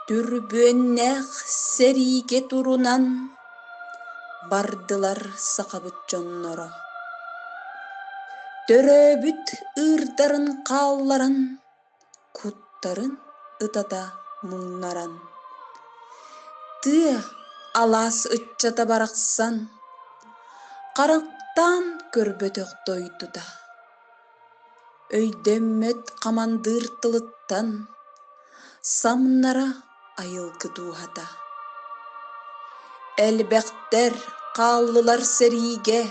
Дүрбүөннэх сериге турунан бардылар сакабыт жонноро. Төрөбүт ырдарын каалларан, куттарын ытата муңнаран. Тыа алаас ытчата бараксан, карактан көрбөтөк дойдуда. Өйдөммөт камандыр тылыттан, самнара айылгы дуухата. Элбектер кааллылар сериге,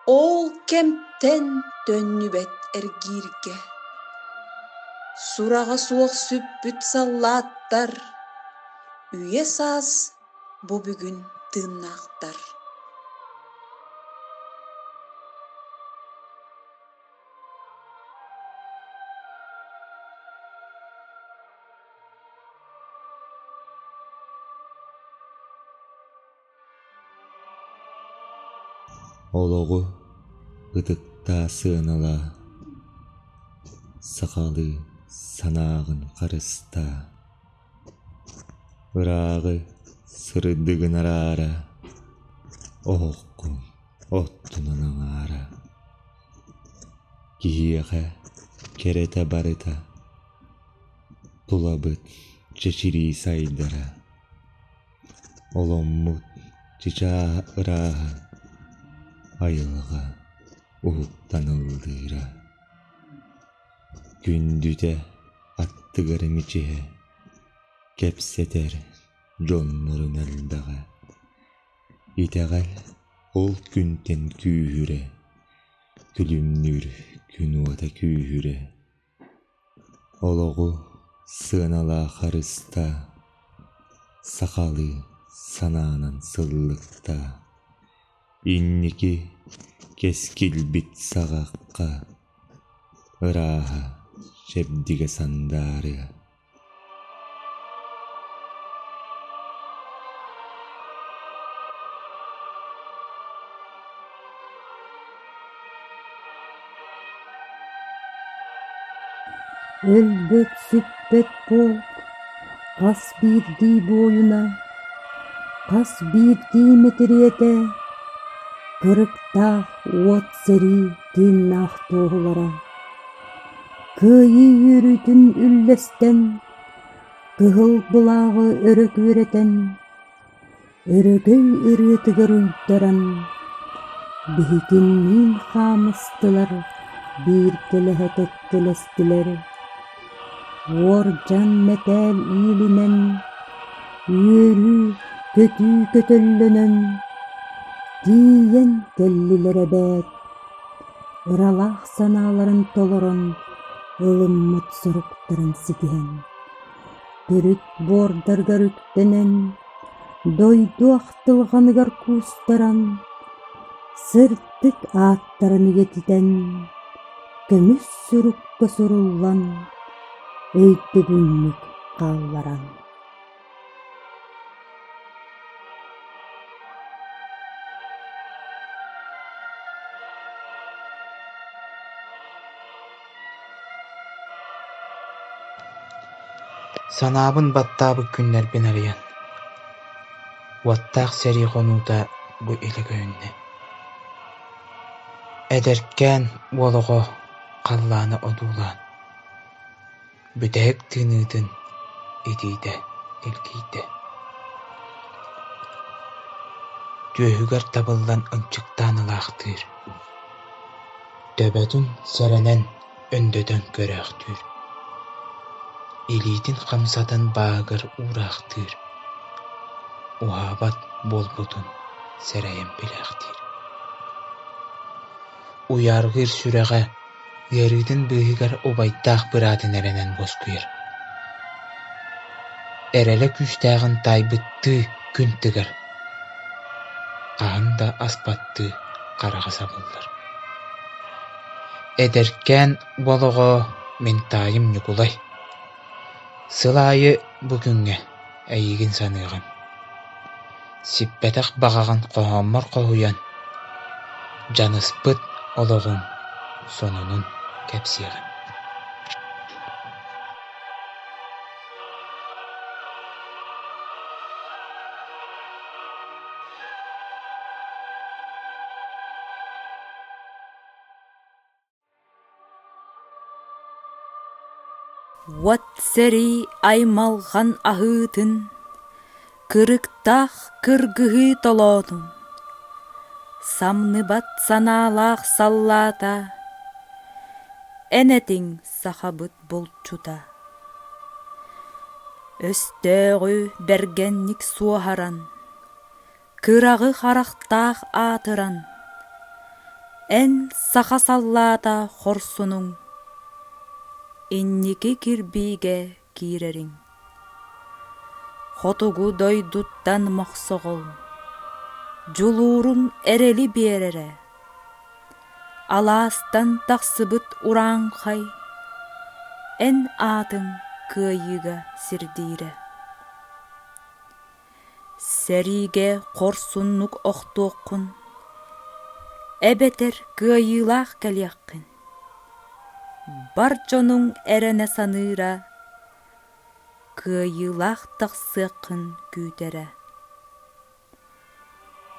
ол кемптен төннүбет эргирге. Сурага суок сүппүт саллааттар, үйе саас бу бүгүн тыыннаактар. Ологу ытыкта сыынала, сакалы санаагын карыста. Ыраагы сырыдыгын араара, ооккун оттунан аңаара. Киһиэхэ керете барыта, тулабыт чечирии сайдара. Оломмут чичаа ырааha, айылга уһуттан ылдыыра. Күндүтэ аттыгары мичиһэ, кепсетер жоннорун элдага. Итэгэл ол күнтен күүһүрэ, күлүмнүр күн уата күүһүрэ. Ологу сыанала харыста, сакалы санаанан сыллыкта. Инники кескилбит сагакка, ырааha чебдиге сандаары. Өлбөт сүппөт бол, кас бирдий боюна, кас бирдий метириете, кырыктаах уот сери тыыннаах тоолара. Кыйы үрүтүн үллестен, кыһыл былаагы өрөк үөретен, өрөгөй ырыатыгар уйдаран, биһитинниин хаамыстылар, биир келэһэтеккелестилер. Уордьан мэтээл иилинэн, үөрүү көтүү көтөллөнөн, тиийэн келлилэр эбээт. Ыралаах санааларын толорон, ылыммыт соруктарын ситиһэн. Төрүт буордаргар үктенен, дойду ахтылганыгар куустаран, сыртык ааттарын иетитен, көмүс сурукка суруллан, өйдөбүннүк каалларан. Санаабын баттаабы күннербин арыян. Уаттаах сери хонуута бу илэгөөнне. Эдеркэн уолого қаллааны одуулаан. Бүтэйик тыыныытын итиите, илкиите. Түөһүгэр табыллан ынчыктаан ылаахтыыр. Төбөтүн сэрэнэн өндөтөн көрөөхтүр. Илиитин хамсатын баагыр уурахтыыр. Уһаабат болбутун сэрэйэн билэхтиир. Уяргыр сүрэҕэ ыарыытын быыһыгар убайдаах быраатын эрэнэн боскуйар. Эрэлэ күстээҕин тайбытты күн тыгар. Хаһан да аспатты хараҕа сабыллар. Эдеркэн болого мен таайым ньукулай. Сылаайы бүгүҥҥэ эйигин саныыҕам. Сиппэтэх бағаҕын хоһоммор хоһуйан, жаныспыт ологум сонунун кэпсиэҕим. Уат сери аймалған ахытын, кырыктах кыргыһы толонун. Самныбат санаалаах саллата, энетиң сахабыт болчута. Өстөөгү бергенник суахаран, кырагы харахтаах атыран. Эн саха саллата хорсунуң, инники кирбиге кирериң. Хотугу дойдуттан мақсоғол, жулуурун эрели берере. Аластан тақсыбыт уран хай, эн атын кыйыга сирдире. Сериге корсуннук охтуоккун, эбетер кыйылах кэлияккын. Бар жонуң эрене саныра, кыйылах тақсықын күйтере.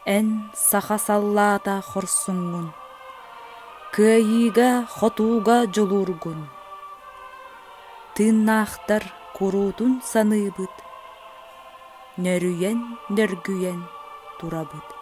Эн саха саллата хорсуңун, кыйыга хотуга жолургун. Тыннахтар курутун саныбыт, нөрүен нөргүен турабыт.